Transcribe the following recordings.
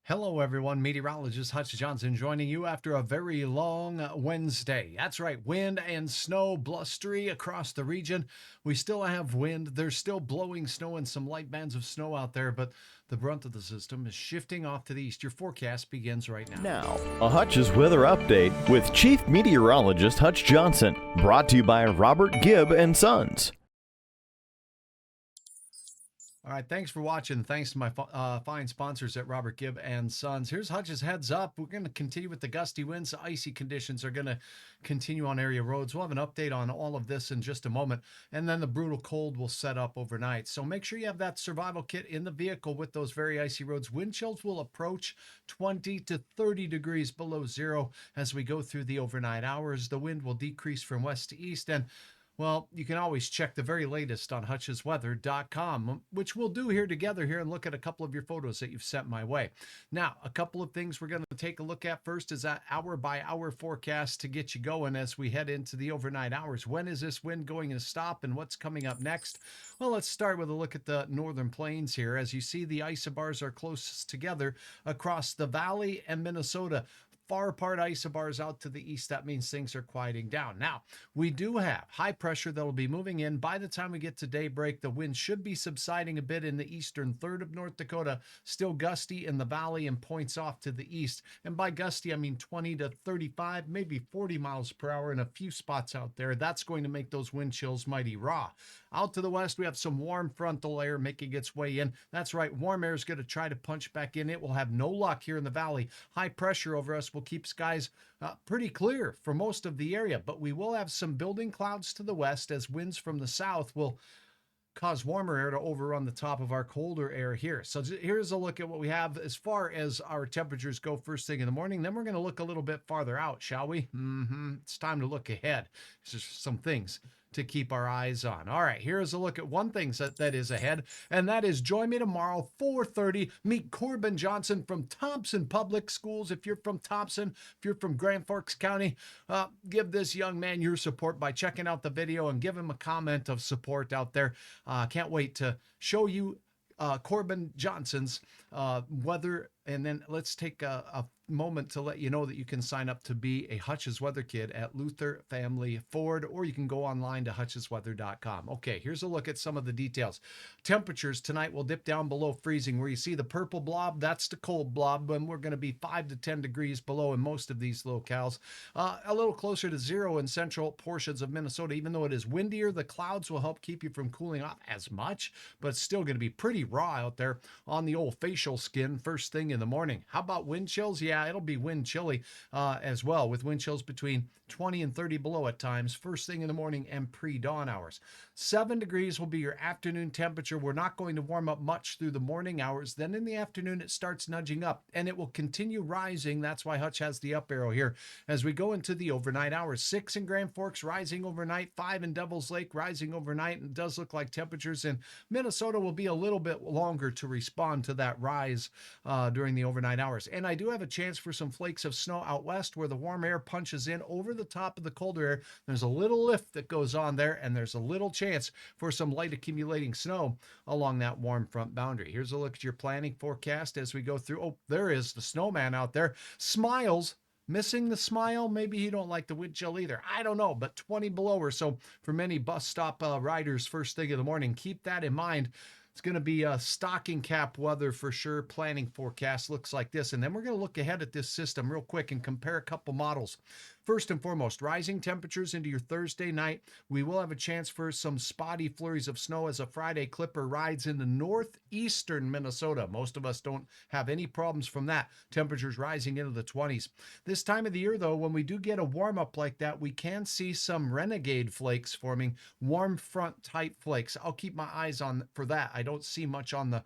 Hello, everyone. Meteorologist Hutch Johnson joining you after a very long Wednesday. That's right, wind and snow blustery across the region. We still have wind. There's still blowing snow and some light bands of snow out there, but the brunt of the system is shifting off to the east. Your forecast begins right now. Now, a Hutch's weather update with Chief Meteorologist Hutch Johnson, brought to you by Robert Gibb and Sons. All right, thanks for watching. Thanks to my fine sponsors at Robert Gibb and Sons. Here's Hutch's heads up. We're going to continue with the gusty winds. The icy conditions are going to continue on area roads. We'll have an update on all of this in just a moment. And then the brutal cold will set up overnight. So make sure you have that survival kit in the vehicle with those very icy roads. Wind chills will approach 20 to 30 degrees below zero as we go through the overnight hours. The wind will decrease from west to east, and well, you can always check the very latest on hutchesweather.com, which we'll do here together here and look at a couple of your photos that you've sent my way. Now, a couple of things we're going to take a look at first is that hour by hour forecast to get you going as we head into the overnight hours. When is this wind going to stop and what's coming up next? Well, let's start with a look at the northern plains here. As you see, the isobars are closest together across the valley and Minnesota. Far apart isobars out to the east. That means things are quieting down. Now, we do have high pressure that will be moving in. By the time we get to daybreak, the wind should be subsiding a bit in the eastern third of North Dakota, still gusty in the valley and points off to the east. And by gusty, I mean 20 to 35, maybe 40 miles per hour in a few spots out there. That's going to make those wind chills mighty raw. Out to the west, we have some warm frontal air making its way in. That's right, warm air is going to try to punch back in. It will have no luck here in the valley. High pressure over us will keep skies pretty clear for most of the area, but we will have some building clouds to the west as winds from the south will cause warmer air to overrun the top of our colder air here. So here's a look at what we have as far as our temperatures go first thing in the morning. Then we're going to look a little bit farther out, shall we? It's time to look ahead. There's just some things to keep our eyes on. All right, here's a look at one thing that is ahead, and that is join me tomorrow, 4:30. Meet Corbin Johnson from Thompson Public Schools. If you're from Thompson, if you're from Grand Forks County, give this young man your support by checking out the video and give him a comment of support out there. Can't wait to show you Corbin Johnson's weather. And then let's take a moment to let you know that you can sign up to be a Hutch's Weather Kid at Luther Family Ford, or you can go online to hutchesweather.com. Okay, here's a look at some of the details. Temperatures tonight will dip down below freezing. Where you see the purple blob, that's the cold blob, and we're going to be 5 to 10 degrees below in most of these locales. A little closer to zero in central portions of Minnesota. Even though it is windier, the clouds will help keep you from cooling off as much, but it's still going to be pretty raw out there on the old facial skin first thing in the morning. How about wind chills? Yeah, it'll be wind chilly as well, with wind chills between 20 and 30 below at times, first thing in the morning and pre-dawn hours. 7 degrees will be your afternoon temperature. We're not going to warm up much through the morning hours. Then in the afternoon, it starts nudging up, and it will continue rising. That's why Hutch has the up arrow here as we go into the overnight hours. 6 in Grand Forks, rising overnight. 5 in Devil's Lake, rising overnight. And it does look like temperatures in Minnesota will be a little bit longer to respond to that rise during the overnight hours. And I do have a chance for some flakes of snow out west where the warm air punches in over the top of the colder air. There's a little lift that goes on there, and there's a little chance for some light accumulating snow along that warm front boundary. Here's a look at your planning forecast as we go through. Oh, there is the snowman out there. Smiles. Missing the smile. Maybe you don't like the wind chill either. I don't know, but 20 below or so for many bus stop riders first thing in the morning. Keep that in mind. It's going to be a stocking cap weather for sure. Planning forecast looks like this. And then we're going to look ahead at this system real quick and compare a couple models. First and foremost, rising temperatures into your Thursday night. We will have a chance for some spotty flurries of snow as a Friday clipper rides into northeastern Minnesota. Most of us don't have any problems from that. Temperatures rising into the 20s. This time of the year, though, when we do get a warm up like that, we can see some renegade flakes forming, warm front type flakes. I'll keep my eyes on for that. I don't see much on the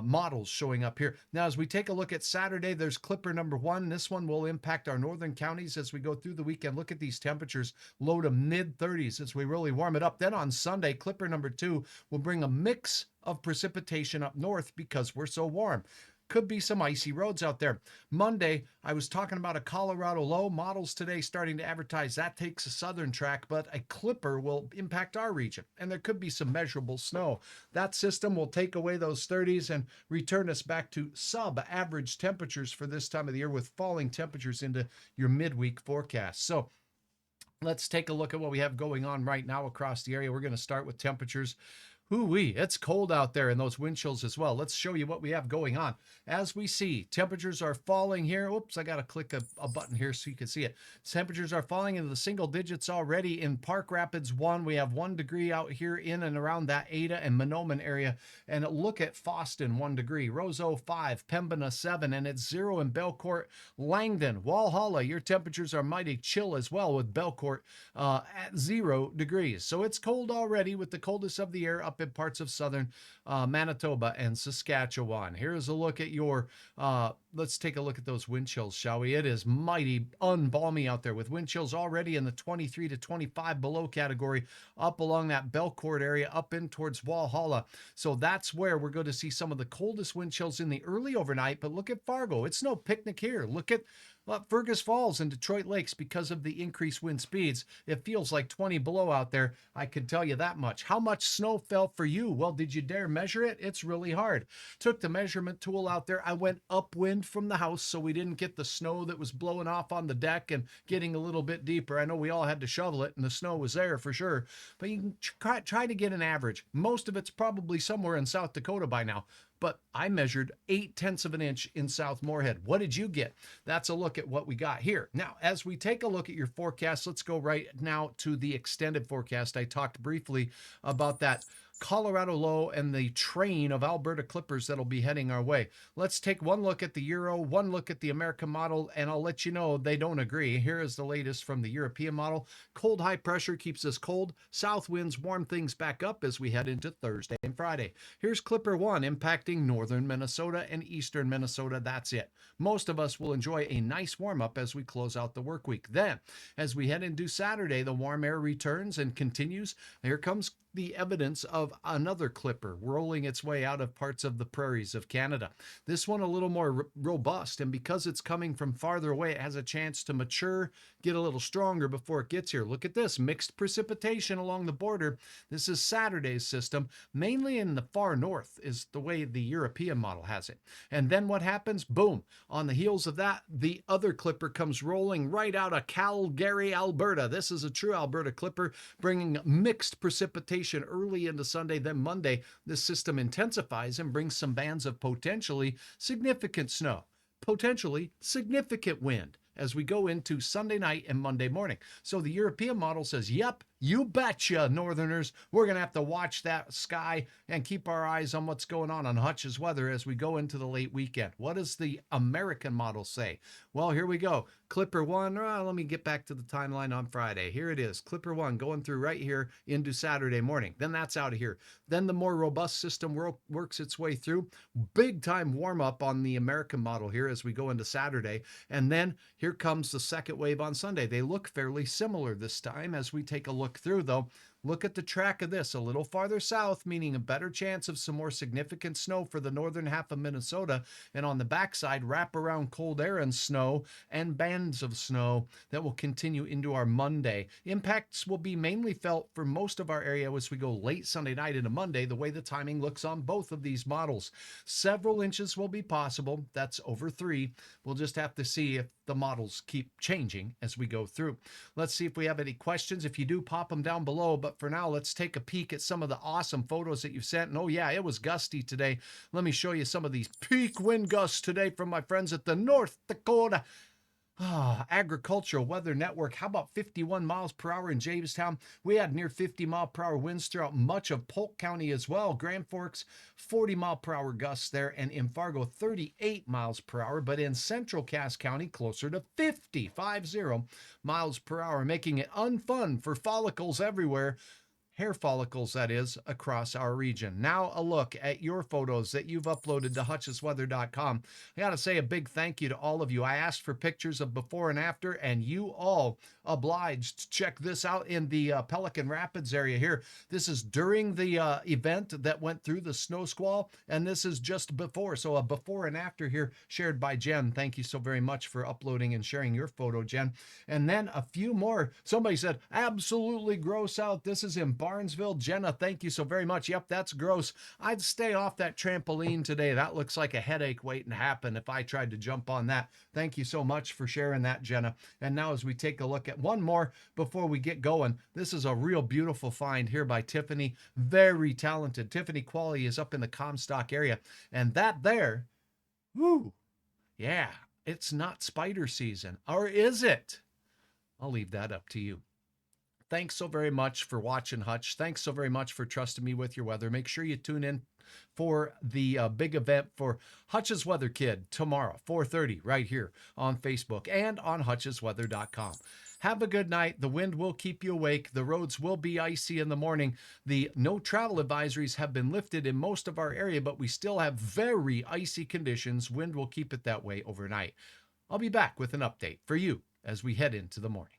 models showing up here. Now, as we take a look at Saturday, there's clipper number 1. This one will impact our northern counties as we go through the weekend. Look at these temperatures, low to mid 30s as we really warm it up. Then on Sunday, clipper number 2 will bring a mix of precipitation up north because we're so warm. Could be some icy roads out there. Monday, I was talking about a Colorado low. Models today starting to advertise that takes a southern track, but a clipper will impact our region, and there could be some measurable snow. That system will take away those 30s and return us back to sub-average temperatures for this time of the year, with falling temperatures into your midweek forecast. So let's take a look at what we have going on right now across the area. We're going to start with temperatures. Hoo-wee, it's cold out there and those wind chills as well. Let's show you what we have going on. As we see, temperatures are falling here. Oops, I got to click a button here so you can see it. Temperatures are falling into the single digits already. In Park Rapids 1, we have 1 degree out here in and around that Ada and Monoman area. And look at Foston, 1 degree. Roseau, 5. Pembina, 7. And it's 0 in Belcourt. Langdon, Walhalla, your temperatures are mighty chill as well, with Belcourt at 0 degrees. So it's cold already, with the coldest of the year up in parts of southern Manitoba and Saskatchewan. Here's a look at your, let's take a look at those wind chills, shall we? It is mighty unbalmy out there, with wind chills already in the 23 to 25 below category up along that Belcourt area up in towards Walhalla. So that's where we're going to see some of the coldest wind chills in the early overnight. But look at Fargo. It's no picnic here. Look at Fergus Falls and Detroit Lakes. Because of the increased wind speeds, it feels like 20 below out there. I can tell you that much. How much snow fell for you? Well, did you dare measure it? It's really hard. Took the measurement tool out there. I went upwind from the house so we didn't get the snow that was blowing off on the deck and getting a little bit deeper. I know we all had to shovel it and the snow was there for sure, but you can try to get an average. Most of it's probably somewhere in South Dakota by now, but I measured 0.8 of an inch in South Moorhead. What did you get? That's a look at what we got here. Now, as we take a look at your forecast, let's go right now to the extended forecast. I talked briefly about that Colorado low and the train of Alberta clippers that'll be heading our way. Let's take one look at the Euro, one look at the American model, and I'll let you know they don't agree. Here is the latest from the European model. Cold high pressure keeps us cold. South winds warm things back up as we head into Thursday and Friday. Here's Clipper 1 impacting northern Minnesota and eastern Minnesota. That's it. Most of us will enjoy a nice warm up as we close out the work week. Then, as we head into Saturday, the warm air returns and continues. Here comes the evidence of another clipper rolling its way out of parts of the prairies of Canada. This one a little more robust, and because it's coming from farther away, it has a chance to mature, get a little stronger before it gets here. Look at this, mixed precipitation along the border. This is Saturday's system, mainly in the far north is the way the European model has it. And then what happens? Boom. On the heels of that, the other clipper comes rolling right out of Calgary, Alberta. This is a true Alberta clipper, bringing mixed precipitation early into Sunday. Then Monday, this system intensifies and brings some bands of potentially significant snow, potentially significant wind as we go into Sunday night and Monday morning. So the European model says, yep, you betcha, Northerners. We're going to have to watch that sky and keep our eyes on what's going on Hutch's weather as we go into the late weekend. What does the American model say? Well, here we go. Clipper 1, let me get back to the timeline on Friday. Here it is. Clipper 1 going through right here into Saturday morning. Then that's out of here. Then the more robust system works its way through. Big time warm up on the American model here as we go into Saturday. And then here comes the second wave on Sunday. They look fairly similar this time as we take a look through, though. Look at the track of this a little farther south, meaning a better chance of some more significant snow for the northern half of Minnesota. And on the backside, wrap around cold air and snow and bands of snow that will continue into our Monday. Impacts will be mainly felt for most of our area as we go late Sunday night into Monday, the way the timing looks on both of these models. Several inches will be possible. That's over 3. We'll just have to see if the models keep changing as we go through. Let's see if we have any questions. If you do, pop them down below. But for now, let's take a peek at some of the awesome photos that you've sent. And oh yeah, it was gusty today. Let me show you some of these peak wind gusts today from my friends at the North Dakota Agricultural Weather Network. How about 51 miles per hour in Jamestown? We had near 50 mile per hour winds throughout much of Polk County as well. Grand Forks, 40 mile per hour gusts there, and in Fargo, 38 miles per hour. But in central Cass County, closer to 50 miles per hour, making it unfun for follicles everywhere. hair follicles, that is, across our region. Now a look at your photos that you've uploaded to hutchesweather.com. I got to say a big thank you to all of you. I asked for pictures of before and after, and you all obliged. Check this out in the Pelican Rapids area here. This is during the event that went through the snow squall, and this is just before. So a before and after here shared by Jen. Thank you so very much for uploading and sharing your photo, Jen. And then a few more. Somebody said, absolutely gross out. This is in Barnesville. Jenna, thank you so very much. Yep, that's gross. I'd stay off that trampoline today. That looks like a headache waiting to happen if I tried to jump on that. Thank you so much for sharing that, Jenna. And now as we take a look at one more before we get going, this is a real beautiful find here by Tiffany. Very talented. Tiffany Qualley is up in the Comstock area. And that there, whoo, yeah, it's not spider season. Or is it? I'll leave that up to you. Thanks so very much for watching, Hutch. Thanks so very much for trusting me with your weather. Make sure you tune in for the big event for Hutch's Weather Kid tomorrow, 4:30, right here on Facebook and on hutchesweather.com. Have a good night. The wind will keep you awake. The roads will be icy in the morning. The no travel advisories have been lifted in most of our area, but we still have very icy conditions. Wind will keep it that way overnight. I'll be back with an update for you as we head into the morning.